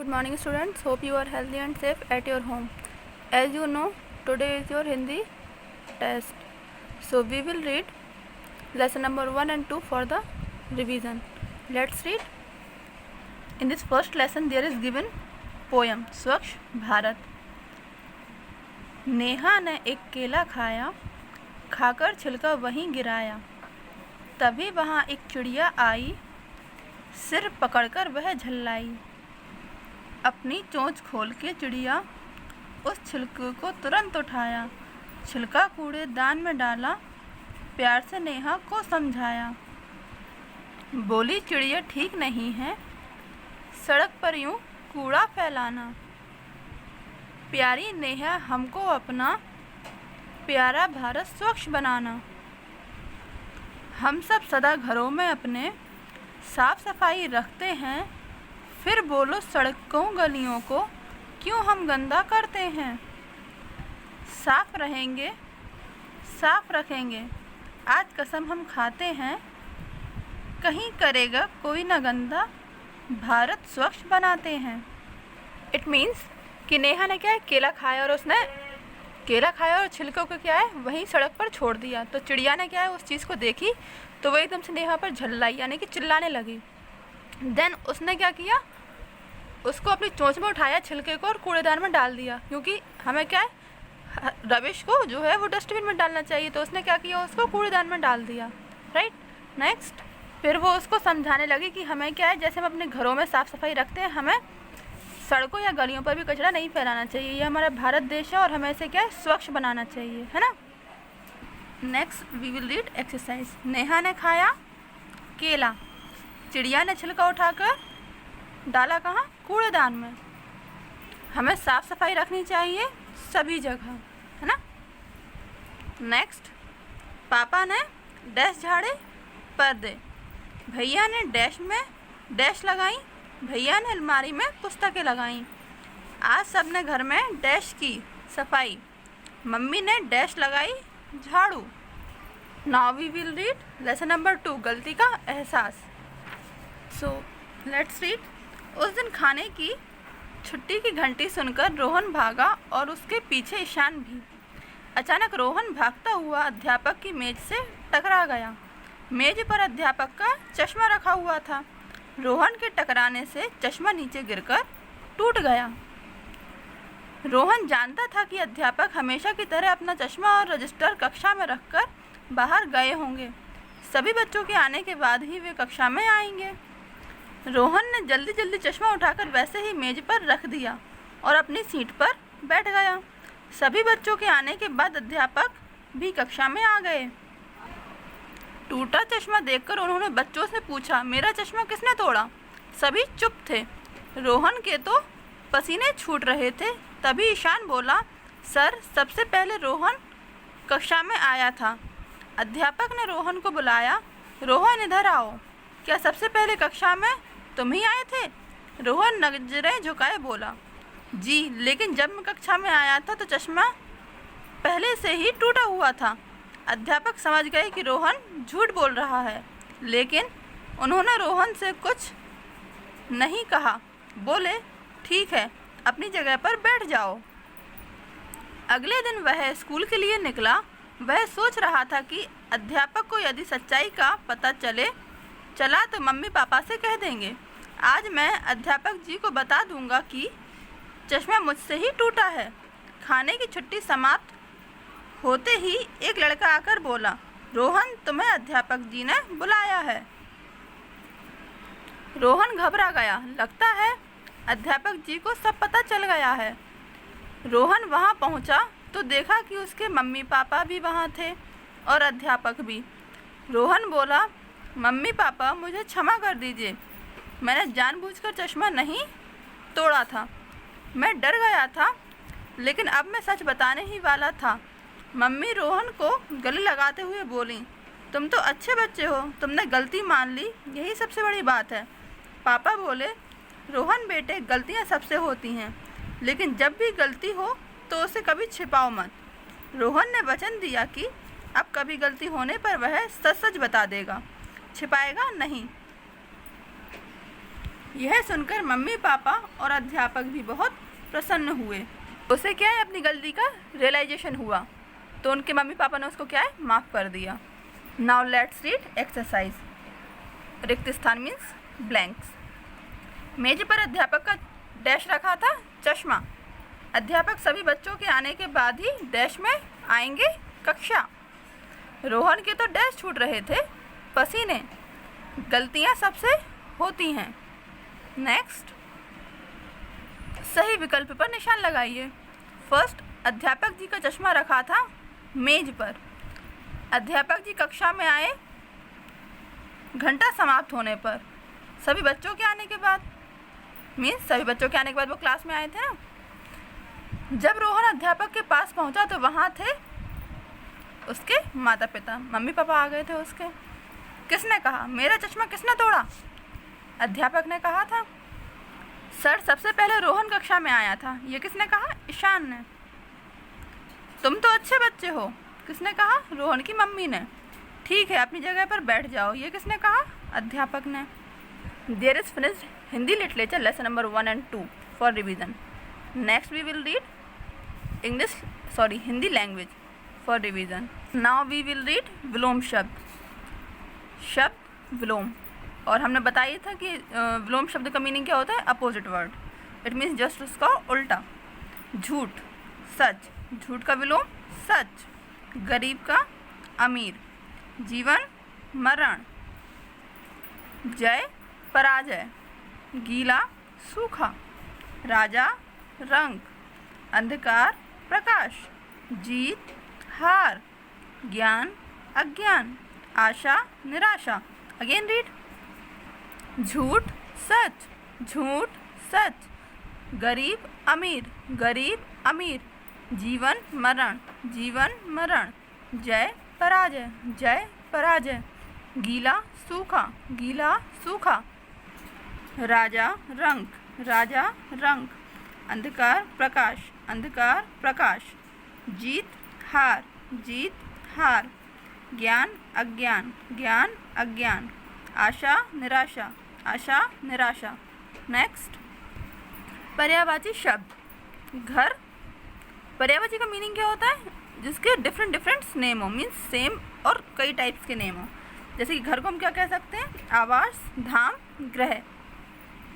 Good morning students, hope you are healthy and safe at your home. As you know, today is your Hindi test. So we will read lesson number 1 and 2 for the revision. Let's read. In this first lesson there is given poem स्वच्छ भारत. नेहा ने एक केला खाया, खाकर छिलका वहीं गिराया. तभी वहाँ एक चिड़िया आई, सिर पकड़कर वह झल्लाई. अपनी चोंच खोल के चिड़िया उस छिलके को तुरंत उठाया, छिलका कूड़ेदान में डाला, प्यार से नेहा को समझाया. बोली चिड़िया ठीक नहीं है सड़क पर यूं कूड़ा फैलाना. प्यारी नेहा हमको अपना प्यारा भारत स्वच्छ बनाना. हम सब सदा घरों में अपने साफ सफाई रखते हैं, फिर बोलो सड़कों गलियों को क्यों हम गंदा करते हैं. साफ रहेंगे साफ रखेंगे आज कसम हम खाते हैं, कहीं करेगा कोई न गंदा भारत स्वच्छ बनाते हैं. इट मीन्स कि नेहा ने क्या है, केला खाया और उसने केला खाया और छिलकों को क्या है वहीं सड़क पर छोड़ दिया. तो चिड़िया ने क्या है उस चीज़ को देखी तो वो एकदम से नेहा पर झल्लाई यानी कि चिल्लाने लगी. देन उसने क्या किया, उसको अपनी चोंच में उठाया छिलके को और कूड़ेदान में डाल दिया, क्योंकि हमें क्या है रबिश को जो है वो डस्टबिन में डालना चाहिए. तो उसने क्या किया, उसको कूड़ेदान में डाल दिया. राइट. नेक्स्ट फिर वो उसको समझाने लगी कि हमें क्या है, जैसे हम अपने घरों में साफ़ सफाई रखते हैं, हमें सड़कों या गलियों पर भी कचरा नहीं फैलाना चाहिए. ये हमारा भारत देश है और हमें इसे क्या है स्वच्छ बनाना चाहिए, है ना. Next we will read exercise. Neha ने खाया केला, चिड़िया ने छिलका उठाकर डाला कहाँ, कूड़ेदान में. हमें साफ सफाई रखनी चाहिए सभी जगह, है ना. नेक्स्ट पापा ने डैश झाड़े पर्दे, भैया ने डैश में डैश लगाई, भैया ने अलमारी में पुस्तकें लगाई. आज सबने घर में डैश की सफाई, मम्मी ने डैश लगाई झाड़ू. Now we will read lesson number 2 गलती का एहसास. So let's read. उस दिन खाने की छुट्टी की घंटी सुनकर रोहन भागा और उसके पीछे ईशान भी. अचानक रोहन भागता हुआ अध्यापक की मेज से टकरा गया. मेज पर अध्यापक का चश्मा रखा हुआ था. रोहन के टकराने से चश्मा नीचे गिरकर टूट गया. रोहन जानता था कि अध्यापक हमेशा की तरह अपना चश्मा और रजिस्टर कक्षा में रखकर बाहर गए होंगे. सभी बच्चों के आने के बाद ही वे कक्षा में आएंगे. रोहन ने जल्दी जल्दी चश्मा उठाकर वैसे ही मेज पर रख दिया और अपनी सीट पर बैठ गया. सभी बच्चों के आने के बाद अध्यापक भी कक्षा में आ गए. टूटा चश्मा देखकर उन्होंने बच्चों से पूछा, मेरा चश्मा किसने तोड़ा. सभी चुप थे. रोहन के तो पसीने छूट रहे थे. तभी ईशान बोला, सर सबसे पहले रोहन कक्षा में आया था. अध्यापक ने रोहन को बुलाया. रोहन इधर आओ. क्या सबसे पहले कक्षा में तुम ही आए थे. रोहन नजरें झुकाए बोला, जी, लेकिन जब मैं कक्षा में आया था तो चश्मा पहले से ही टूटा हुआ था. अध्यापक समझ गए कि रोहन झूठ बोल रहा है, लेकिन उन्होंने रोहन से कुछ नहीं कहा. बोले, ठीक है, अपनी जगह पर बैठ जाओ. अगले दिन वह स्कूल के लिए निकला. वह सोच रहा था कि अध्यापक को यदि सच्चाई का पता चला तो मम्मी पापा से कह देंगे. आज मैं अध्यापक जी को बता दूंगा कि चश्मा मुझसे ही टूटा है. खाने की छुट्टी समाप्त होते ही एक लड़का आकर बोला, रोहन तुम्हें अध्यापक जी ने बुलाया है. रोहन घबरा गया. लगता है अध्यापक जी को सब पता चल गया है. रोहन वहां पहुंचा तो देखा कि उसके मम्मी पापा भी वहां थे और अध्यापक भी. रोहन बोला, मम्मी पापा मुझे क्षमा कर दीजिए, मैंने जानबूझकर चश्मा नहीं तोड़ा था. मैं डर गया था, लेकिन अब मैं सच बताने ही वाला था. मम्मी रोहन को गले लगाते हुए बोली, तुम तो अच्छे बच्चे हो, तुमने गलती मान ली, यही सबसे बड़ी बात है. पापा बोले, रोहन बेटे गलतियां सबसे होती हैं, लेकिन जब भी गलती हो तो उसे कभी छिपाओ मत. रोहन ने वचन दिया कि अब कभी गलती होने पर वह सच सच बता देगा, छिपाएगा नहीं. यह सुनकर मम्मी पापा और अध्यापक भी बहुत प्रसन्न हुए। उसे क्या है, अपनी गलती का रियलाइजेशन हुआ, तो उनके मम्मी पापा ने उसको क्या है, माफ़ कर दिया। Now let's read exercise. रिक्त स्थान मीन्स ब्लैंक्स। मेज पर अध्यापक का डैश रखा था, चश्मा। अध्यापक सभी बच्चों के आने के बाद ही डैश में आएंगे कक्षा। रोहन के तो डैश छूट रहे थे, पसीने। गलतियां सबसे होती हैं। नेक्स्ट, सही विकल्प पर निशान लगाइए। फर्स्ट, अध्यापक जी का चश्मा रखा था मेज पर। अध्यापक जी कक्षा में आए घंटा समाप्त होने पर, सभी बच्चों के आने के बाद, मीन्स सभी बच्चों के आने के बाद वो क्लास में आए थे ना। जब रोहन अध्यापक के पास पहुंचा तो वहाँ थे उसके माता पिता, मम्मी पापा आ गए थे उसके। किसने कहा, मेरा चश्मा किसने तोड़ा? अध्यापक ने कहा था। सर, सबसे पहले रोहन कक्षा में आया था, ये किसने कहा? ईशान ने। तुम तो अच्छे बच्चे हो, किसने कहा? रोहन की मम्मी ने। ठीक है, अपनी जगह पर बैठ जाओ, ये किसने कहा? अध्यापक ने। There is finished Hindi literature lesson number 1 and 2 for revision. Next we will read Hindi language for revision. Now we will read विलोम शब्द। शब्द विलोम, और हमने बताया था कि विलोम शब्द का मीनिंग क्या होता है? Opposite word. It means just उसका उल्टा। झूठ, सच। झूठ का विलोम सच। गरीब का अमीर। जीवन मरण। जय पराजय। गीला सूखा। राजा रंग। अंधकार प्रकाश। जीत हार। ज्ञान अज्ञान। आशा निराशा। Again read. झूठ सच। झूठ सच। गरीब अमीर। गरीब अमीर। जीवन मरण। जीवन मरण। जय पराजय। जय पराजय। गीला सूखा। गीला सूखा। राजा रंग। राजा रंग। अंधकार प्रकाश। अंधकार प्रकाश। जीत हार। जीत हार। ज्ञान अज्ञान। ज्ञान अज्ञान। आशा निराशा। आशा निराशा। नेक्स्ट, पर्यायवाची शब्द। घर, पर्यायवाची का मीनिंग क्या होता है? जिसके डिफरेंट नेम हो, मीन्स सेम और कई टाइप्स के नेम हो। जैसे कि घर को हम क्या कह सकते हैं? आवास धाम गृह।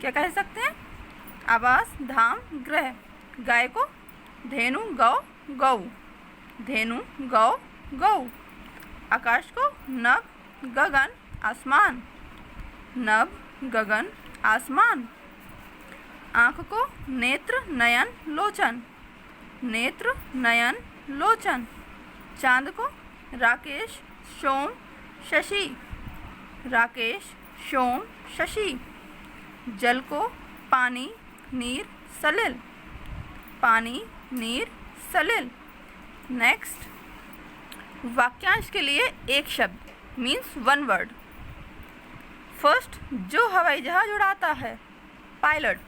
क्या कह सकते हैं? आवास धाम गृह। गाय को धेनु गौ गौ। धेनु गौ गौ। आकाश को नभ गगन आसमान। नभ गगन आसमान। आँख को नेत्र नयन लोचन। नेत्र नयन लोचन। चांद को राकेश सोम शशि। राकेश सोम शशि। जल को पानी नीर सलिल। पानी नीर सलिल। नेक्स्ट, वाक्यांश के लिए एक शब्द मीन्स वन वर्ड। फर्स्ट, जो हवाई जहाज उड़ाता है, पायलट।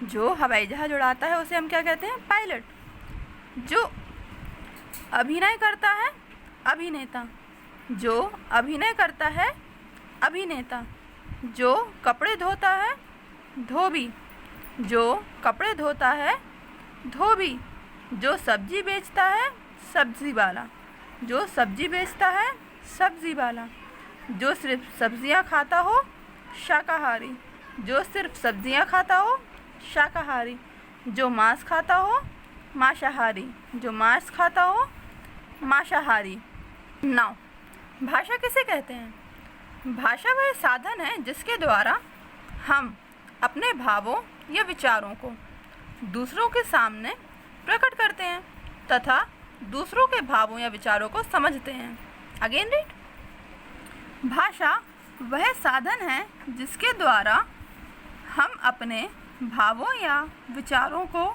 जो हवाई जहाज उड़ाता है उसे हम क्या कहते हैं? पायलट। जो अभिनय करता है, अभिनेता। जो अभिनय करता है, अभिनेता। जो कपड़े धोता है, धोबी। जो कपड़े धोता है, धोबी। जो सब्जी बेचता है, सब्जी वाला। जो सब्जी बेचता है, सब्जी वाला। जो सिर्फ सब्जियां खाता हो, शाकाहारी। जो सिर्फ सब्जियां खाता हो, शाकाहारी। जो मांस खाता हो, मांसाहारी। जो मांस खाता हो, मांसाहारी। नाउ, भाषा किसे कहते हैं? भाषा वह साधन है जिसके द्वारा हम अपने भावों या विचारों को दूसरों के सामने प्रकट करते हैं तथा दूसरों के भावों या विचारों को समझते हैं। Again read. भाषा वह साधन है जिसके द्वारा हम अपने भावों या विचारों को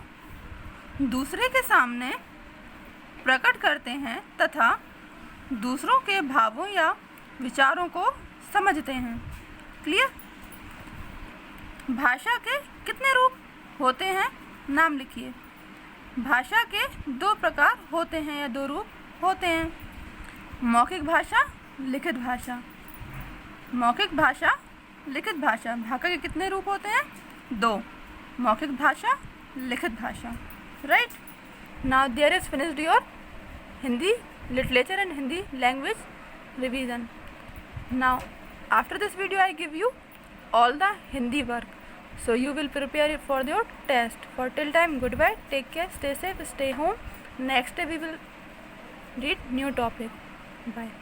दूसरे के सामने प्रकट करते हैं तथा दूसरों के भावों या विचारों को समझते हैं। क्लियर? भाषा के कितने रूप होते हैं? नाम लिखिए। भाषा के दो प्रकार होते हैं या दो रूप होते हैं। मौखिक भाषा, लिखित भाषा। मौखिक भाषा लिखित भाषा। भाषा के कितने रूप होते हैं? 2, मौखिक भाषा, लिखित भाषा। Right, now there is finished your Hindi literature and Hindi language revision. Now after this video I give you all the Hindi work, so you will prepare it for your test. For till time, goodbye, take care, stay safe, stay home. Next day we will read new topic. Bye.